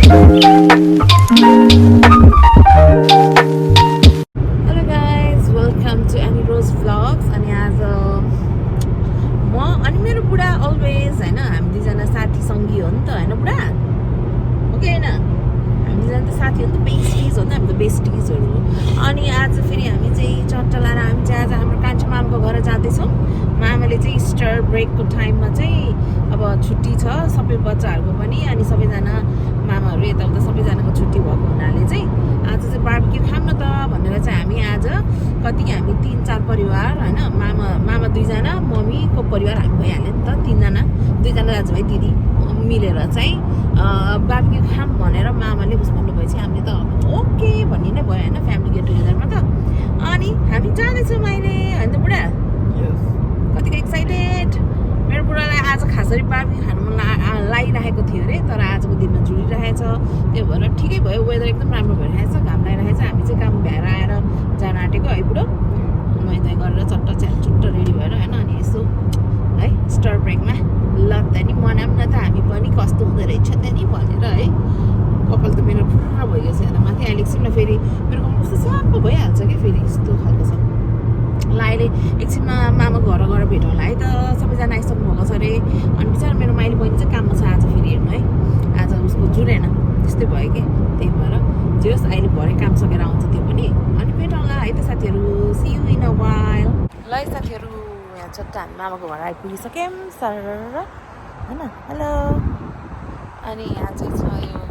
Hello guys, welcome to Annie Rose Vlogs. अनि आज म अनि मेरो बुढा अलवेज हैन हामी दुईजना साथी सङ्गी हो नि त हैन बुढा हो कि हैन हामी दुईजना त साथी हो नि त बेस्टिज हो नि त हामी त बेस्टिजहरू हो अनि आज फेरि हामी चाहिँ चट्टा लाएर हामी चाहिँ आज हाम्रो कान्छी मामाको घर जाँदैछौँ मामाले चाहिँ इस्टर ब्रेकको टाइममा चाहिँ अब छुट्टी छ सबै बच्चाहरूको पनि अनि सबैजना मामाहरू यताउता सबैजनाको छुट्टी भएको हुनाले चाहिँ आज चाहिँ बार्बिक्यू खाऊँ न त भनेर चाहिँ हामी आज कति हामी 3-4 परिवार होइन मामा दुईजना मम्मीको परिवार हामी भइहाल्यो नि त दुईजना दाजुभाइ दिदी मिलेर चाहिँ बार्बिक्यू खाऊँ भनेर मामाले उस भन्नुभएपछि हामीले त ओके भन्ने नै भयो होइन फ्यामिली गेट टुगेदरमा त अनि हामी जाँदैछौँ अहिले होइन त बुढा कतिको एक्साइटेड मेरो बुढालाई आज खास गरी बार्बिक्यू खानु मन लागिरहेको थियो अरे तर आजको दिनमा जुडिरहेछ त्यही भएर ठिकै भयो वेदर एकदम राम्रो भइरहेछ घाम लागिरहेछ हामी चाहिँ काम भ्याएर आएर जान आँटेको है बुढो नुहाइ गरेर चुट्ट रेडी भएर होइन अनि यसो है स्टार ब्रेकमा ल त नि मनाऊँ न त हामी पनि कस्तो हुँदो रहेछ त नि भनेर है कपाल त मेरो पुरा भइगयो छ माथि अहिले एकछिनमा फेरि मेरो कपाल कस्तो सबै भइहाल्छ क्या फेरि यस्तो खालको छ ल अहिले एकछिनमा मामा घर गएर भेटौँला है त सबैजना आइसक्नु भएको छ अरे अनि बिचारा मेरो माइली बहिनी चाहिँ काममा छ आज फेरि हेर्नु है आज उसको जुरेन त्यस्तै भयो कि त्यही भएर जे होस् अहिले भरे काम सकेर आउँछ त्यो पनि अनि भेटौँला है त साथीहरू see you in a while ल है साथीहरू यहाँ चट्ट हामी मामाको घर आइपुगिसक्यौँ सर होइन हेलो अनि यहाँ चाहिँ छ यो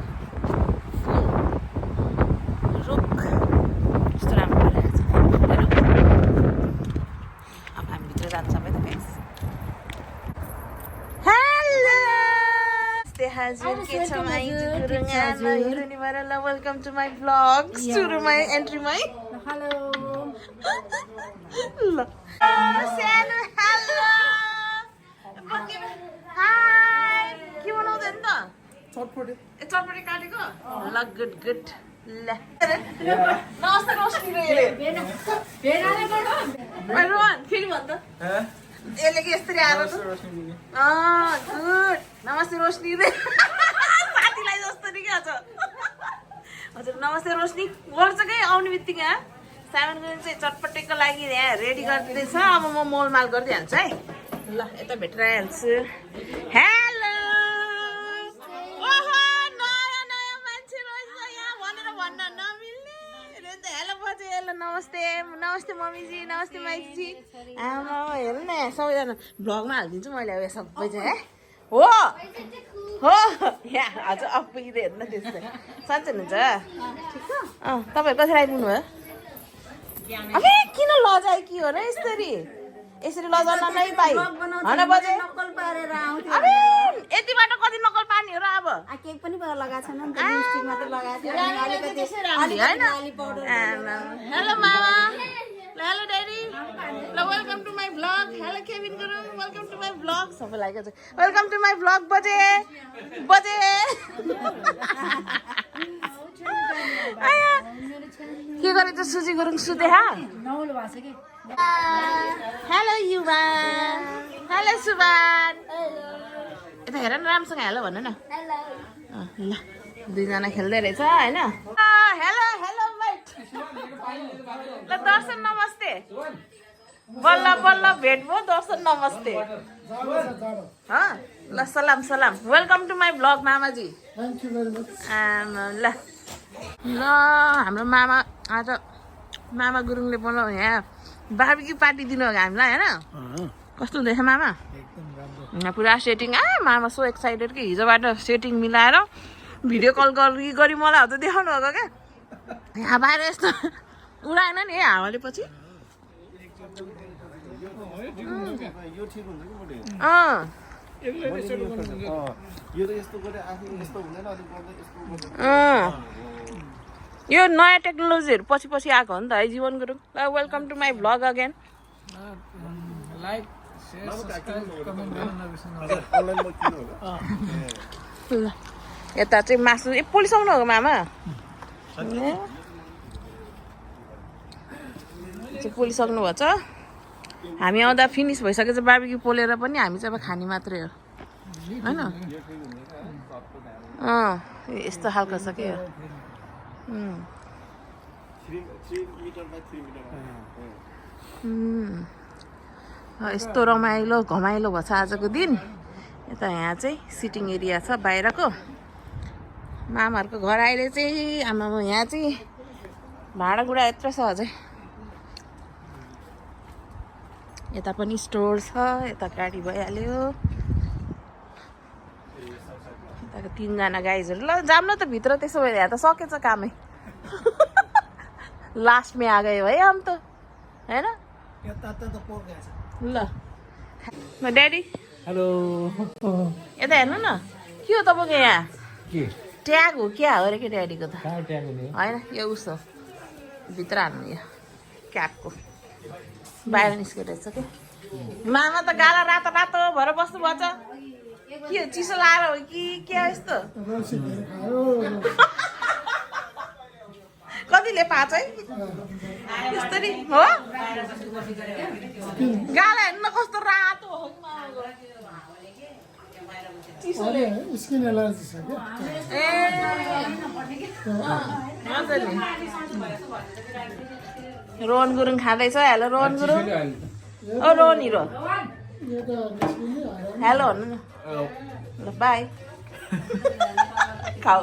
रुख कस्तो राम्रो भइरहेको छ अब हामी भित्र जान्छौँ है त गाइस हजुर के छ माइजू गुरुङ हिरोनीबाट ल वेलकम टु माई भ्लग सुरुमा एन्ट्रीमै हेलो ल सानो हेलो हाई के बनाउँदै नि त चटपटे काटेको ल गुड गुड ल नमस्ते रोशनी रोहन फेरि भन् त यसले कि यसरी आएर त गुड नमस्ते रोशनी रे साथीलाई जस्तो नि क्या छ हजुर नमस्ते रोशनी गर्छ कि आउने बित्तिकै सामान गुरुङ चाहिँ चटपटेको लागि यहाँ रेडी गरिदिँदैछ अब म मोलमाल गरिदिइहाल्छु है ल यता भेटेर आइहाल्छु हेलो ओहो नयाँ मान्छे रहेछ यहाँ भनेर भन्न नमिल्ने हेलो बजे हेलो नमस्ते नमस्ते मम्मीजी नमस्ते माइजी आमा हेर्नु न सबैजना भ्लगमा हालिदिन्छु मैले अब सबै चाहिँ है हो यहाँ हजुर अपुगिँदै हेर्नु न त्यस्तै सन्चै हुनुहुन्छ तपाईँहरू कति आइपुग्नु भयो अब किन लजाइ के हो र यसरी लजाउन नै पाइ होइन बजे अरे यतिबाट कति नकल पार्ने हो र अब केक पनि लगाएको छैन नि त लिपस्टिक मात्र लगाएको थियो हेलो मामा हेलो ड्याडी ल welcome to my vlog hello Kevin Gurung welcome to my vlog सबैलाई वेलकम टु माई भ्लग बजे के गरेछ सुजी गुरुङ सुते हेलो युवा हेलो सुबान यता हेर न राम्रोसँग हेलो भन्नु न ल दुईजना खेल्दै रहेछ होइन हेलो हेलो वेट ल दर्शन नमस्ते बल्ल बल्ल भेट भयो दर्शन नमस्ते ल सलाम वेलकम टु माई भ्लग मामाजी ल हाम्रो मामा आज मामा गुरुङले बोलाउनु यहाँ बार्बिक्यू पार्टी दिनु हो हामीलाई होइन कस्तो हुँदैछ मामा पुरा सेटिङ मामा सो एक्साइटेड कि हिजोबाट सेटिङ मिलाएर भिडियो कल गरी मलाई हौ त देखाउनु भएको क्या यहाँ बाहिर यस्तो उडाएन नि है हावाले पछि यो नयाँ टेक्नोलोजीहरू पछि आएको हो नि त है जीवन गुरुङ ल welcome to my vlog again ल यता चाहिँ मासु पोलिस आउनु हो मामा पोलिसक्नु भएको छ हामी आउँदा फिनिस भइसकेछ बार्बिक्यू पोलेर पनि हामी चाहिँ अब खाने मात्रै हो होइन यस्तो खालको छ कि यो यस्तो रमाइलो घमाइलो भएको छ आजको दिन यता यहाँ चाहिँ सिटिङ एरिया छ बाहिरको मामाहरूको घर अहिले चाहिँ आमामा यहाँ चाहिँ भाँडाकुँडा यत्रो छ अझै यता पनि स्टोर छ यता गाडी भइहाल्यो यताको 3 जना गाइजहरू ल जाम न त भित्र त्यसो भए यहाँ त सकेछ कामै लास्ट में आ गए भाइ हम त हैन ल ड्याडी हेलो यता हेर्नु न के हो तपाईँको यहाँ ट्याग हो क्या हो अरे के ड्याडीको त होइन यो उसो भित्र हाल्नु यो क्यापको बाहिर निस्केर रहेछ कि मामा त गाला रातो रातो भएर बस्नु भएछ के हो चिसो लाएर हो कि के हो यस्तो कतिले पाँच है यस्तरी हो गाला हेर्नु न कस्तो रातो हो चिसोले स्किन एलर्जी छ क्या ए मजाले रोहन गुरुङ खाँदैछ हेलो रोहन गुरुङ ओ रोहन हिरो हेलो भन्नु न ल बाई खाऊ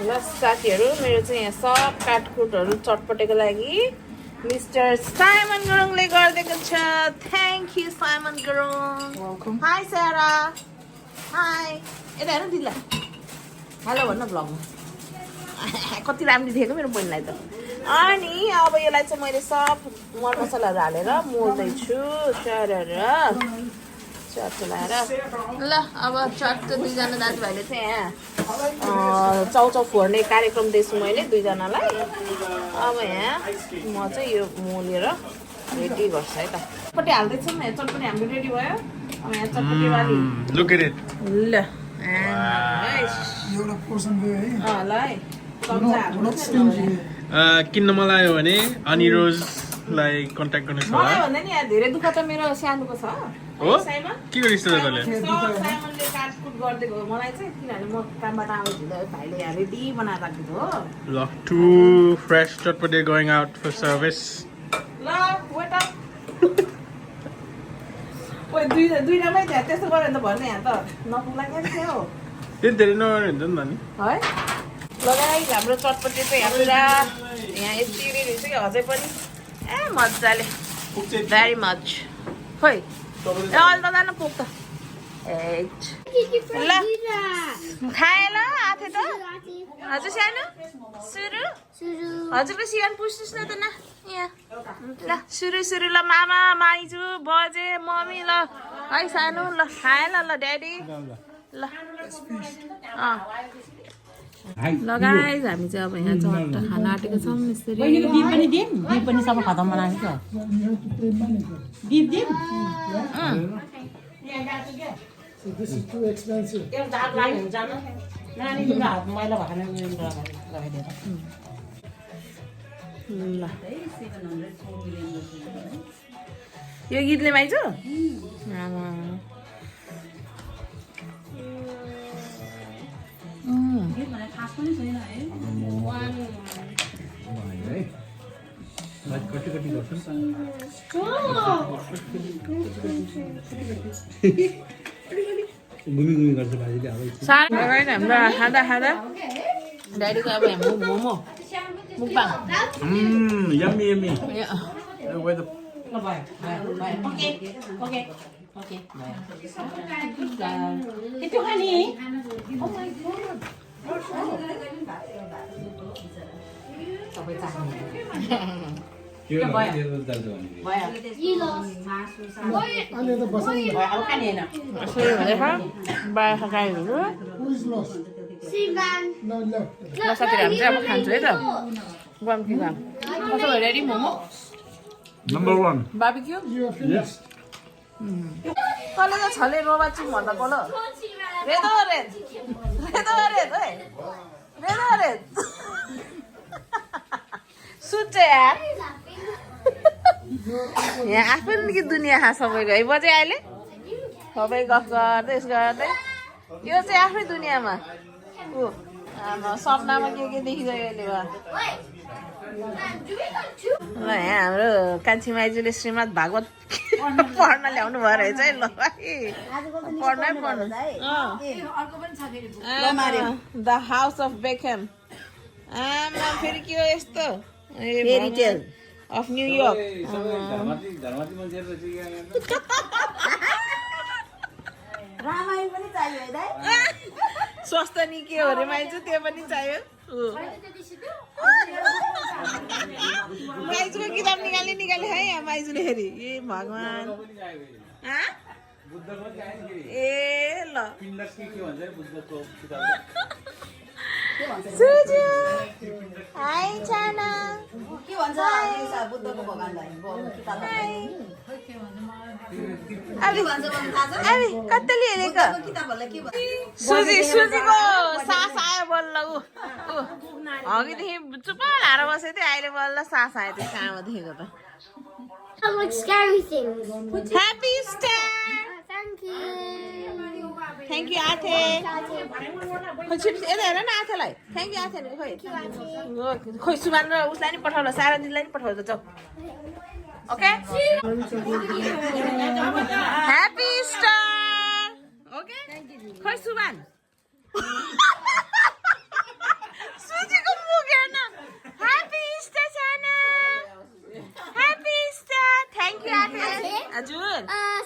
ल साथीहरू मेरो चाहिँ यहाँ सब काटकुटहरू चटपटेको लागि मिस्टर साइमन गुरुङले गरिदिएको छ thank you Simon Gurung high सारा हाई यता हेर्नु दिदीलाई हेलो भन्न भ्लगमा कति राम्रो देखेको मेरो बहिनीलाई त अनि अब यसलाई चाहिँ मैले सब मरमसलाहरू हालेर मोल्दैछु चट्ट लाएर ल अब चट्ट 2 जना दाजुभाइले चाहिँ यहाँ चाउचाउ फोर्ने कार्यक्रम दिएछु मैले 2 जनालाई अब यहाँ म चाहिँ यो मोलेर रेडी गर्छु है त चटपटी हाल्दैछु नि चटपटी हाम्रो रेडी भयो अब यहाँ चटपटी वाली लुक एट इट ल एउटा पोर्सन दियो है ल है चम्चाहरू किन्न मलाई आयो भने अनिरोजलाई कन्ट्याक्ट गर्नु छ मलाई भन्दा नि यहाँ धेरै दुःख त मेरो सानोको छ हो के गरिस् त तैँले साइमनले काटकुट गरिदिएको हो मलाई चाहिँ किनभने म कामबाट आउँछु भाइले यहाँ रेडी बनाएर राखिदिएको हो ल two fresh chatpate going out for service ल वेट अप ओइ दुईटामै त्यहाँ त्यस्तो गऱ्यो भने त भन्ने यहाँ त नपुग्ला क्या थियो हो त्यति धेरै नगर्ने हुन्छ नि त नि है लगाइ हाम्रो चटपटे चाहिँ यहाँ पुरा यहाँ यति रहेछ कि अझै पनि ए मजाले भेरी मच खोइ ए अहिले त जान पुग्छ ल खाए ल आथे त हजुर सानो सुरु हजुरको सिगान पुस्नुहोस् न त न यहाँ ल सुरु ल मामा माइजू बजे मम्मी ल है सानो ल खाए ल ड्याडी ल ल गाइस हामी चाहिँ अब यहाँ चट्ट खाना आँटेको छौँ यसरी पनि सब खतम बनाएको So this is too expensive. ल यो गीतले माइजो गुमी गर्छ बाजेले अब हाम्रो खाँदा ड्याडीको अब हाम्रो मोमो मुक्बाङ यम्मी यम्मी बाख्रा गाईहरू Who is lost? No left. साथीहरू हामी चाहिँ अब खान्छु है त गम कि गम कसो भयो ready momo number 1 barbecue You are finished. कसले त छले रोबा चिम भन्दा कोलो रेड है रेड सुत्छ यार यहाँ आफ्नो कि दुनियाँ सबैको है बजे अहिले सबै गफ गर्दै यो चाहिँ आफ्नै दुनियाँमा सपनामा के देखिँदैन अहिले ल यहाँ हाम्रो कान्छी माइजूले श्रीमद् भागवत पढ्न ल्याउनु भयो रहेछ है ल भाइ पढ्नै पर्नु द हाउस अफ बेकहम आमा फेरि के हो यस्तो fairy tale of New York Ramayana पनि चाहियो है दाइ स्वस्थ नि के हो रे माइजू त्यो पनि चाहियो माइजूको किताब निकाले है यहाँ माइजूले फेरि ए भगवान् ए ल सुजु हाई चाना के भन्छ बुद्धको भगवानलाई किताबलाई कतिले हेरेको किताबहरूलाई के भन्छ सुजीको सास आयो बल्ल अघिदेखि चुप्प लाएर बसेको थियो अहिले बल्ल सास आयो त्यो कहाँमा देखेको त Like scary things. Happy star Thank thank you. You आथे खोइ छिटो यता हेर न आथेलाई थ्याङ्क यू आथे खोइ सुमान र उसलाई नि पठाउला सारा दिदीलाई नि पठाउँछ जाऊ ओके ह्याप्पी स्टार ओके खोइ सुमान सुजीको मुख हेर्न ह्याप्पी स्टार साना ह्याप्पी स्टार थ्याङ्क यू आथे हजुर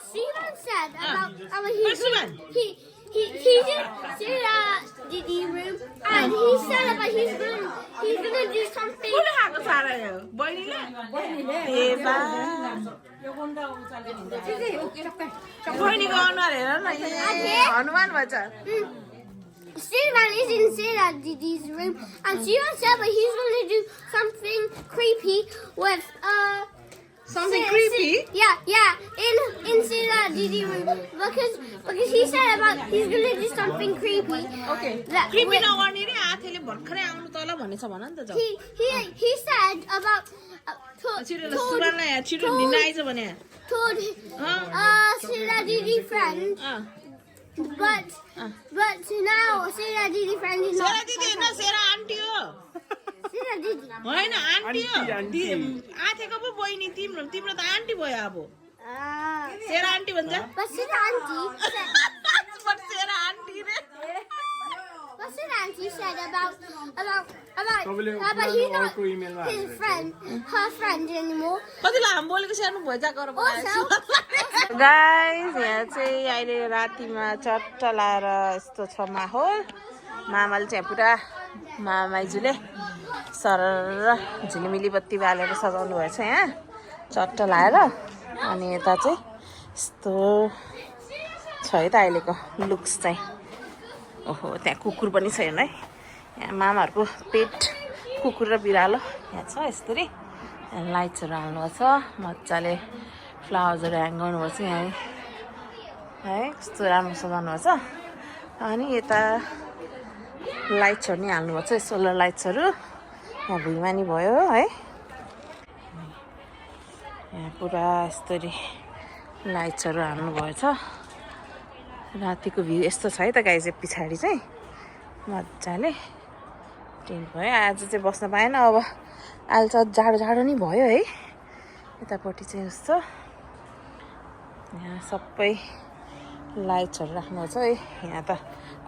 Steven said about खोइ सुमान he did Didi room and he said about he's gonna do something. कसले खाएको सारा यो बहिनीले ए बा बहिनीको अनुहार हेर न ए हनुमान भन्छ Steven is in Sarah Didi's room and Steven said but he's gonna do something creepy with something creepy Yeah, in Sarah Didi room because he said about he's gonna do something creepy. Okay That creepy नगर्ने रे आथेले भर्खरै आउनु तल भनेछ भन नि त जाऊ he said about छिटो ल सुरालाई यहाँ छिटो लिन आइज भने told Sarah Didi friend but now Sarah Didi friend is Sera not दिदी हैन सेरा आन्टी हो Sarah Didi. होइन आन्टी हो आथेको पो बहिनी तिम्रो त आन्टी भयो अब सेरा आन्टी भन्छ But Sarah auntie but Sarah aunty रे But Sarah auntie said about he's not his friend, her friend anymore. कति लाम बोलेको सानो भोजा गर Also, गाइस यहाँ चाहिँ अहिले रातिमा चट्ट लाएर यस्तो छ माहौल मामाले चाहिँ पुरा माइजूले सरर झिलिमिली बत्ती बालेर सजाउनु भएछ यहाँ चट्ट लाएर अनि यता चाहिँ यस्तो छ है त अहिलेको लुक्स चाहिँ ओहो त्यहाँ कुकुर पनि छ हेर्नु है यहाँ मामाहरूको पेट कुकुर र बिरालो यहाँ छ यस्तरी लाइट्सहरू हाल्नुभएको छ मजाले फ्लावर्सहरू ह्याङ गर्नुभएको छ यहाँ है कस्तो राम्रो सजाउनु भएको छ अनि यता लाइट्सहरू नि हाल्नुभएको छ सोलर लाइट्सहरू यहाँ भुइँमा नि भयो है यहाँ पुरा यस्तरी लाइट्सहरू हाल्नुभएको छ रातिको भ्यू यस्तो छ है त गाइस पछाडि चाहिँ मजाले टेन्ट भयो आज चाहिँ बस्न पाएन अब अहिले त जाडो नि भयो है यतापट्टि चाहिँ यस्तो यहाँ सबै लाइट्सहरू राख्नुहुन्छ है यहाँ त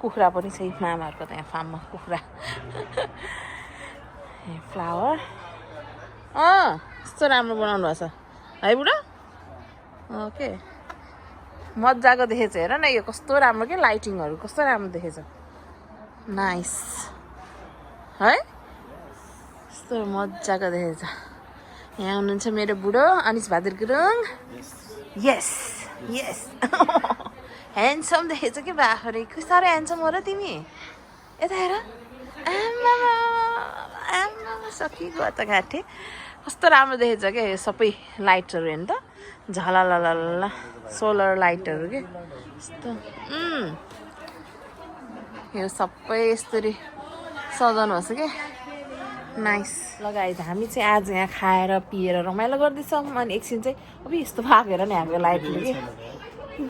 कुखुरा पनि छ मामाहरूको त यहाँ फार्ममा कुखुरा फ्लावर यस्तो राम्रो बनाउनु भएको छ है बुढो ओके मजाको देखेछ हेर न यो कस्तो राम्रो के लाइटिङहरू कस्तो राम्रो देखेछ नाइस है यस्तो मजाको देखेछ यहाँ हुनुहुन्छ मेरो बुढो अनिस बहादुर गुरुङ यस ह्यान्डसम देखेछ कि बाखरे कस्तो साह्रो ह्यान्डसम हो र तिमी यता हेर आमा सकिगयो त घाँटे कस्तो राम्रो देखेछ क्या यो सबै लाइट्सहरू हेर्नु त झलललल सोलर लाइटहरू के यस्तो यो सबै यस्तरी सजाउनु भएको छ क्या नाइस लगाइदियो हामी चाहिँ आज यहाँ खाएर पिएर रमाइलो गर्दैछौँ अनि एकछिन चाहिँ अब यस्तो भएको हेर नि हाम्रो लाइटले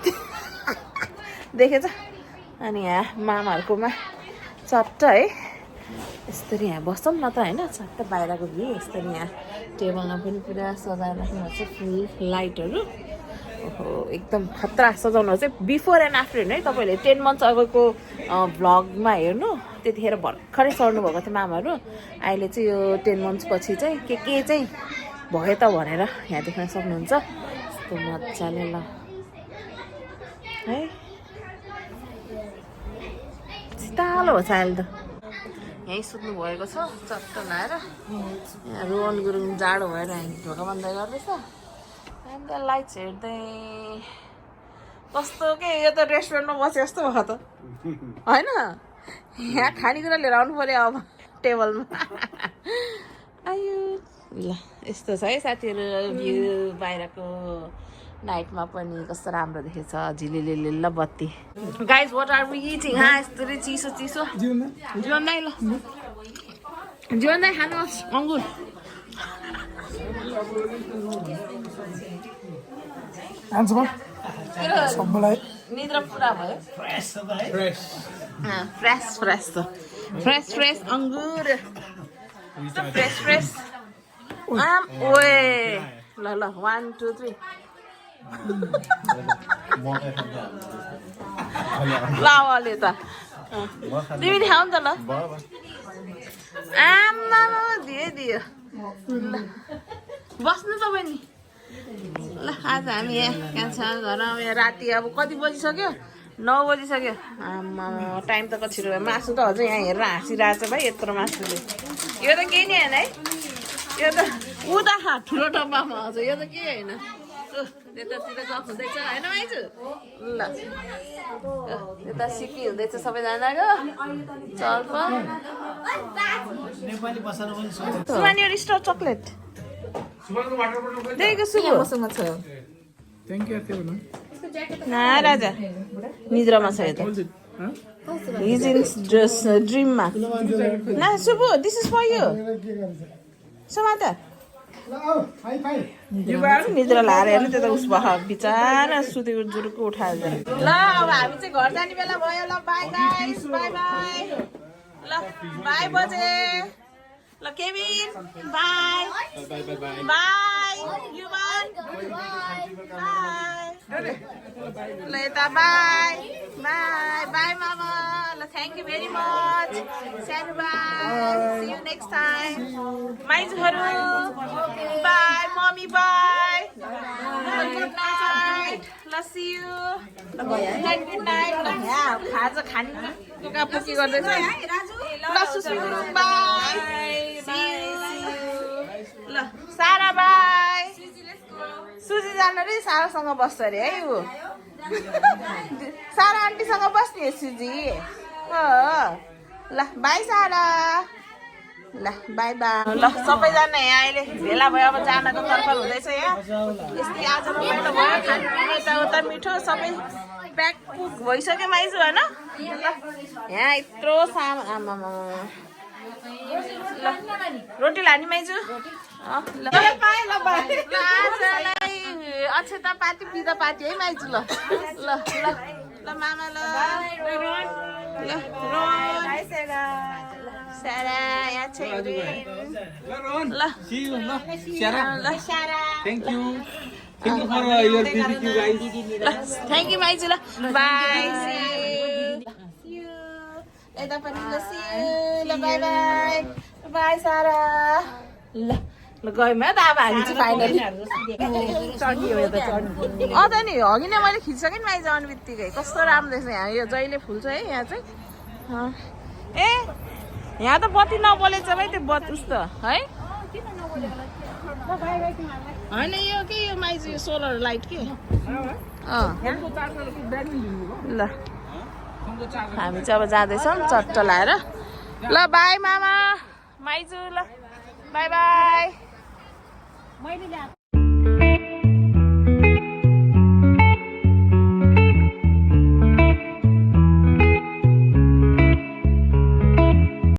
कि देखेछ अनि यहाँ मामाहरूकोमा चट्ट है यसरी यहाँ बसौँ न त होइन चट्ट बाहिरको भ्यू यसरी यहाँ टेबलमा पनि पुरा सजाएर राख्नु चाहिँ फुल लाइटहरू ओहो एकदम खतरा सजाउनु चाहिँ बिफोर एन्ड आफ्टर है तपाईँहरूले 10 months अगाडिको भ्लगमा हेर्नु त्यतिखेर भर्खरै सर्नु भएको थियो मामाहरू अहिले चाहिँ यो 10 months पछि चाहिँ के चाहिँ भयो त भनेर यहाँ देख्न सक्नुहुन्छ यस्तो मजाले ल है शीतल हो अहिले त यहीँ सुत्नु भएको छ चट्ट लाएर यहाँ रोहन गुरुङ जाडो भएर ढोका बन्द गर्दैछ अन्त लाइट्स हेर्दै कस्तो के यो त रेस्टुरेन्टमा बसे जस्तो भयो त होइन यहाँ खानेकुरा लिएर आउनु पर्यो अब टेबलमा आयो ल यस्तो छ है साथीहरू भ्यू बाहिरको नाइटमा पनि कस्तो राम्रो देखेछ झिलिलिल बत्ती guys what are we eating यस्तो चिसो चिसो जीवन दाइ ल जीवन दाइ खानुहोस् अङ्गुर निद्रा पुरा भयो फ्रेस अङ्गुर फ्रेस ओए ल 1 2 3 लावाले त तिमीले खाऊ नि त ल आमा दियो ल बस्नु तपाईँ नि ल आज हामी यहाँ कहाँ घरमा यहाँ राति अब कति बजिसक्यो 9 बजिसक्यो आमा टाइम त कति छिटो मासु त अझै यहाँ हेरेर हाँसिरहेको छ भाइ यत्रो मासुले यो त केही नि होइन है यो त उता ठुलो डब्बामा हजुर यो त के होइन त्यतातिर गफ हुँदैछ होइन माइजू ल यता सिकी हुँदैछ सबैजनाको चल्प सुमानी स्टार चक्लेट देखेको सुमसँग छ राजा निद्रामा छ यता हिज इन ड्रिममा न सुबु दिस इज फर यु सुमाता निद्रा लाएर हेर्नु त्यो त उस भयो बिचारा सुतेको जुरुको उठाएर ल अब हामी चाहिँ घर जाने बेला भयो ल बाई गाइस बाई बाई ल बाई बजे ल Kevin bye bye Yuvan bye ल यता बाई बाई बाई मामा ल थ्याङ्क यू भेरी मच सानो bye see you next time माइजहरू bye mummy bye good night ल सी यु गुड नाइट ल यहाँ खाजा खाने टोकापुकी गर्दैछ ल Susmi Gurung bye see you ल सारा बाई सुजी जानु अरे सारासँग बस्छ अरे है ऊ सारा आन्टीसँग बस्ने सुजी ल बाई सारा ल बाई बाई ल सबैजना यहाँ अहिले भेला भयो अब जानको तर्फर हुँदैछ यहाँ यस्तै आज रमाइलो भयो खानपिउने यताउता मिठो सबै प्याक पुक भइसक्यो माइजू होइन ल यहाँ यत्रो सामान आमामा ल रोटी लाने माइजू अक्षता पाती पिदा पाती है माइजू ल ल ल ल मामा ल ल सारा यहाँ छ ल Thank you for your BBQ guys. Thank you माइजू ल बाई सी यू यता पनि ल सी यू ल बाई बाई बाई सारा ल ल गयौँ है त अब हामी चाहिँ फाइनली चढियो यो त चढ्यो त नि अघि नै मैले खिचिसकेँ नि माइज आउने बित्तिकै कस्तो राम्रो देख्छ यहाँ यो जहिले फुल्छ है यहाँ चाहिँ ए यहाँ त बत्ती नबलेछ भाइ त्यो उस्तो है होइन यो के यो माइज यो सोलर लाइट के ल हामी चाहिँ अब जाँदैछौँ चट्ट लाएर ल बाई मामा माइजू ल बाई बाई